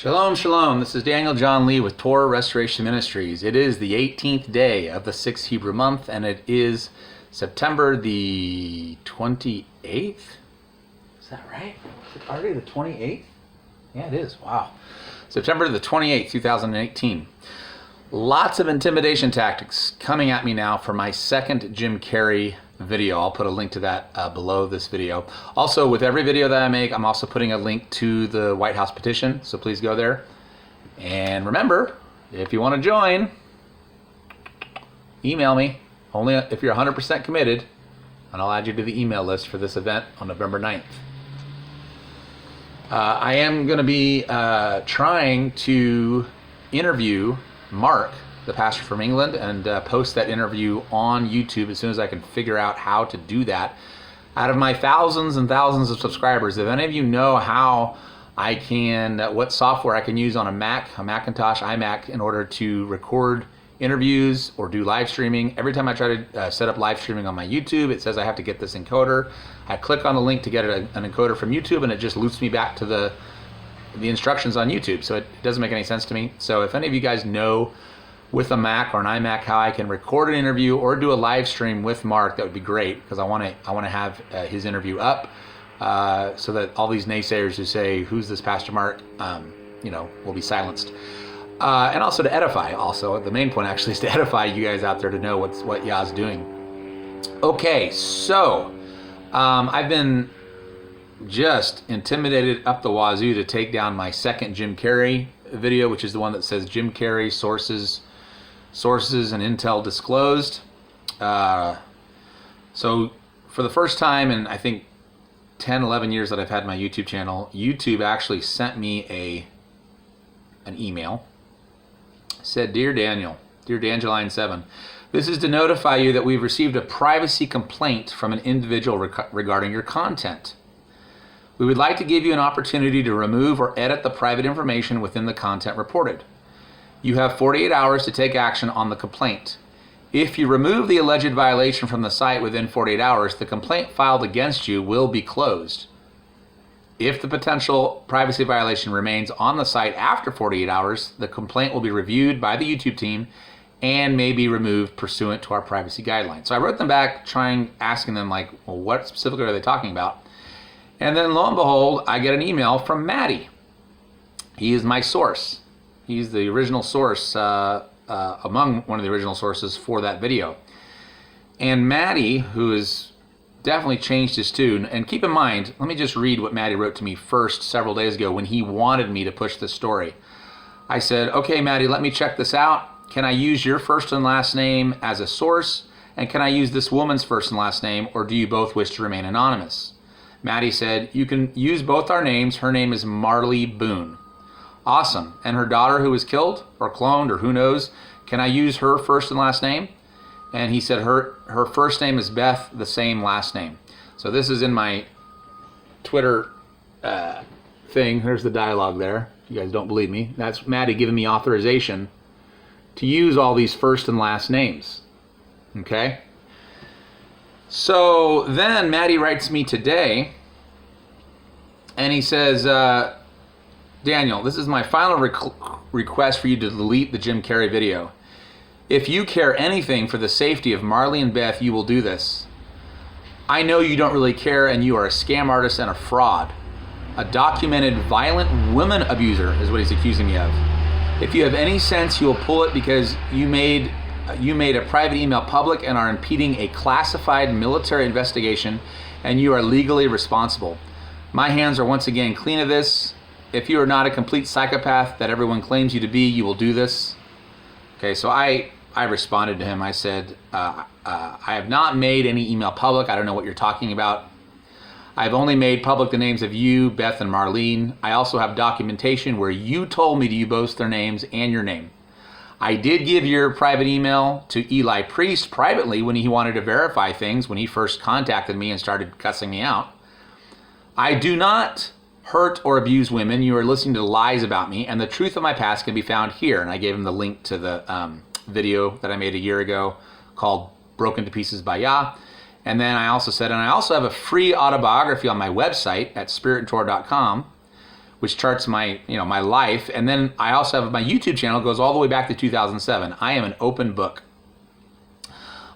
Shalom, shalom. This is Daniel John Lee with Torah Restoration Ministries. It is the 18th day of the 6th Hebrew month, and it is September the 28th. Is that right? Is it already the 28th? Yeah, it is. Wow. September the 28th, 2018. Lots of intimidation tactics coming at me now for my second Jim Carrey video. I'll put a link to that below this video. Also, with every video that I make, I'm also putting a link to the White House petition, so please go there. And remember, if you want to join, email me, only if you're 100% committed, and I'll add you to the email list for this event on November 9th. I am going to be trying to interview Mark, the pastor from England, and post that interview on YouTube as soon as I can figure out how to do that. Out of my thousands and thousands of subscribers, if any of you know how I can, what software I can use on a Mac, a Macintosh, iMac, in order to record interviews or do live streaming. Every time I try to set up live streaming on my YouTube, it says I have to get this encoder. I click on the link to get an encoder from YouTube, and it just loops me back to the instructions on YouTube. So it doesn't make any sense to me. So if any of you guys know with a Mac or an iMac how I can record an interview or do a live stream with Mark, that would be great, because I want to have his interview up so that all these naysayers who say, "Who's this Pastor Mark?" Will be silenced. And also to edify. Also, the main point actually is to edify you guys out there to know what Yah's doing. Okay, so I've been just intimidated up the wazoo to take down my second Jim Carrey video, which is the one that says Jim Carrey sources and intel disclosed. So for the first time in I think 10, 11 years that I've had my YouTube channel, YouTube actually sent me an email. It said, "Dear Daniel, dear Dangeline 7, this is to notify you that we've received a privacy complaint from an individual regarding your content. We would like to give you an opportunity to remove or edit the private information within the content reported. You have 48 hours to take action on the complaint. If you remove the alleged violation from the site within 48 hours, the complaint filed against you will be closed. If the potential privacy violation remains on the site after 48 hours, the complaint will be reviewed by the YouTube team and may be removed pursuant to our privacy guidelines." So I wrote them back asking them well, what specifically are they talking about? And then lo and behold, I get an email from Maddie. He is my source. He's the original source, among one of the original sources for that video. And Maddie, who has definitely changed his tune, and keep in mind, let me just read what Maddie wrote to me first several days ago when he wanted me to push this story. I said, "Okay, Maddie, let me check this out. Can I use your first and last name as a source? And can I use this woman's first and last name, or do you both wish to remain anonymous?" Maddie said, "You can use both our names. Her name is Marley Boone." "Awesome. And her daughter who was killed or cloned or who knows, can I use her first and last name?" And he said her first name is Beth, the same last name. So this is in my Twitter thing. There's the dialogue there. If you guys don't believe me, that's Maddie giving me authorization to use all these first and last names. Okay? So then Maddie writes me today, and he says, "Daniel, this is my final request for you to delete the Jim Carrey video. If you care anything for the safety of Marley and Beth, you will do this. I know you don't really care, and you are a scam artist and a fraud. A documented violent woman abuser is what he's accusing me of. If you have any sense, you will pull it because you made a private email public and are impeding a classified military investigation, and you are legally responsible. My hands are once again clean of this. If you are not a complete psychopath that everyone claims you to be, you will do this." Okay, so I responded to him. I said, I have not made any email public. I don't know what you're talking about. I've only made public the names of you, Beth, and Marlene. I also have documentation where you told me to use both their names and your name. I did give your private email to Eli Priest privately when he wanted to verify things, when he first contacted me and started cussing me out. I do not hurt or abuse women. You are listening to lies about me, and the truth of my past can be found here. And I gave him the link to the video that I made a year ago called Broken to Pieces by Yah. And then I also said, and I also have a free autobiography on my website at spiritandtorah.com which charts my, my life. And then I also have my YouTube channel, goes all the way back to 2007. I am an open book.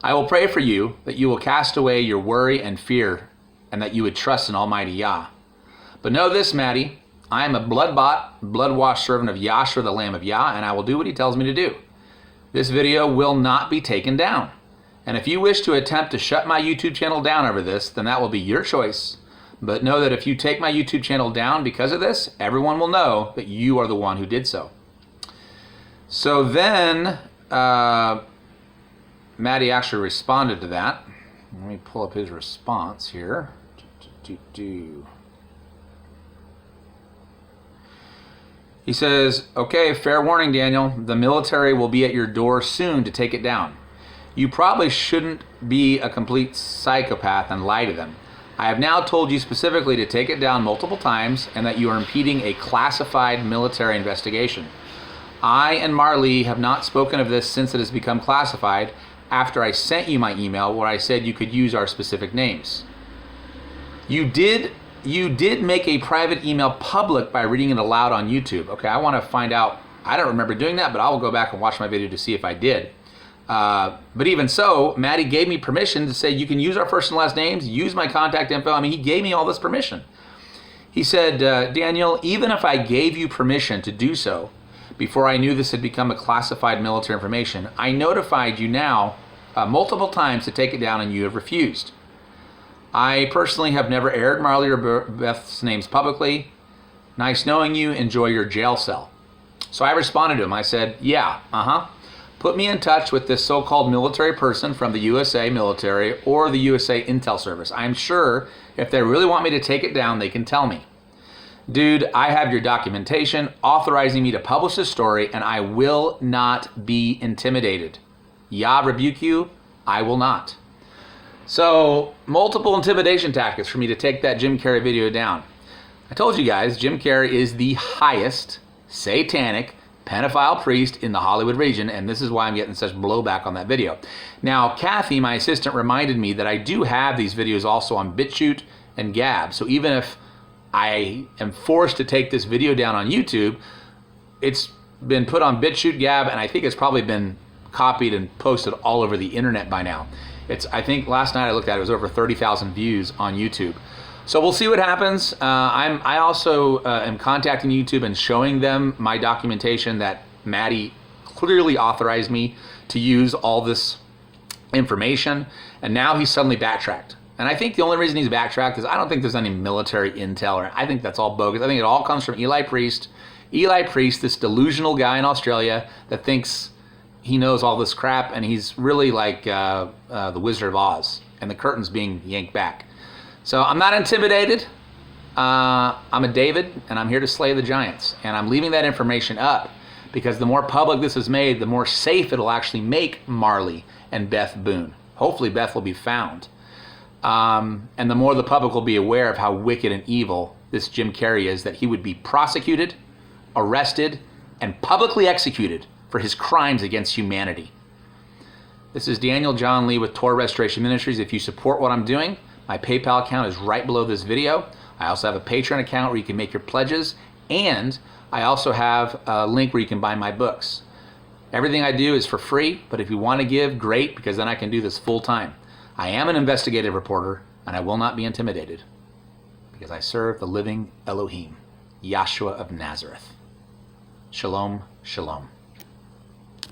I will pray for you that you will cast away your worry and fear and that you would trust in Almighty Yah. But know this, Maddie, I am a blood-bought, blood-washed servant of Yahshua, the Lamb of Yah, and I will do what he tells me to do. This video will not be taken down. And if you wish to attempt to shut my YouTube channel down over this, then that will be your choice. But know that if you take my YouTube channel down because of this, everyone will know that you are the one who did so. So then, Maddie actually responded to that. Let me pull up his response here. He says, okay, fair warning, Daniel. The military will be at your door soon to take it down. You probably shouldn't be a complete psychopath and lie to them. I have now told you specifically to take it down multiple times and that you are impeding a classified military investigation. I and Marley have not spoken of this since it has become classified after I sent you my email where I said you could use our specific names. You did make a private email public by reading it aloud on YouTube. Okay, I want to find out. I don't remember doing that, but I will go back and watch my video to see if I did. But even so, Maddie gave me permission to say you can use our first and last names, use my contact info. I mean, he gave me all this permission. He said, Daniel, even if I gave you permission to do so before I knew this had become a classified military information, I notified you now multiple times to take it down and you have refused. I personally have never aired Marley or Beth's names publicly. Nice knowing you. Enjoy your jail cell. So I responded to him. I said, yeah, Put me in touch with this so-called military person from the USA military or the USA Intel Service. I'm sure if they really want me to take it down, they can tell me. Dude, I have your documentation authorizing me to publish this story, and I will not be intimidated. Yah rebuke you, I will not. So, multiple intimidation tactics for me to take that Jim Carrey video down. I told you guys, Jim Carrey is the highest satanic pedophile priest in the Hollywood region, and this is why I'm getting such blowback on that video. Now, Kathy, my assistant, reminded me that I do have these videos also on Bitchute and Gab. So even if I am forced to take this video down on YouTube, it's been put on Bitchute, Gab, and I think it's probably been copied and posted all over the internet by now. I think last night I looked at it, it was over 30,000 views on YouTube. So we'll see what happens. I also am contacting YouTube and showing them my documentation that Maddie clearly authorized me to use all this information, and now he's suddenly backtracked. And I think the only reason he's backtracked is I don't think there's any military intel, or I think that's all bogus. I think it all comes from Eli Priest. Eli Priest, this delusional guy in Australia that thinks he knows all this crap, and he's really like the Wizard of Oz, and the curtain's being yanked back. So I'm not intimidated. I'm a David, and I'm here to slay the giants. And I'm leaving that information up because the more public this is made, the more safe it'll actually make Marley and Beth Boone. Hopefully Beth will be found. And the more the public will be aware of how wicked and evil this Jim Carrey is, that he would be prosecuted, arrested, and publicly executed for his crimes against humanity. This is Daniel John Lee with Torah Restoration Ministries. If you support what I'm doing, my PayPal account is right below this video. I also have a Patreon account where you can make your pledges, and I also have a link where you can buy my books. Everything I do is for free, but if you want to give, great, because then I can do this full time. I am an investigative reporter, and I will not be intimidated because I serve the living Elohim, Yahshua of Nazareth. Shalom, shalom.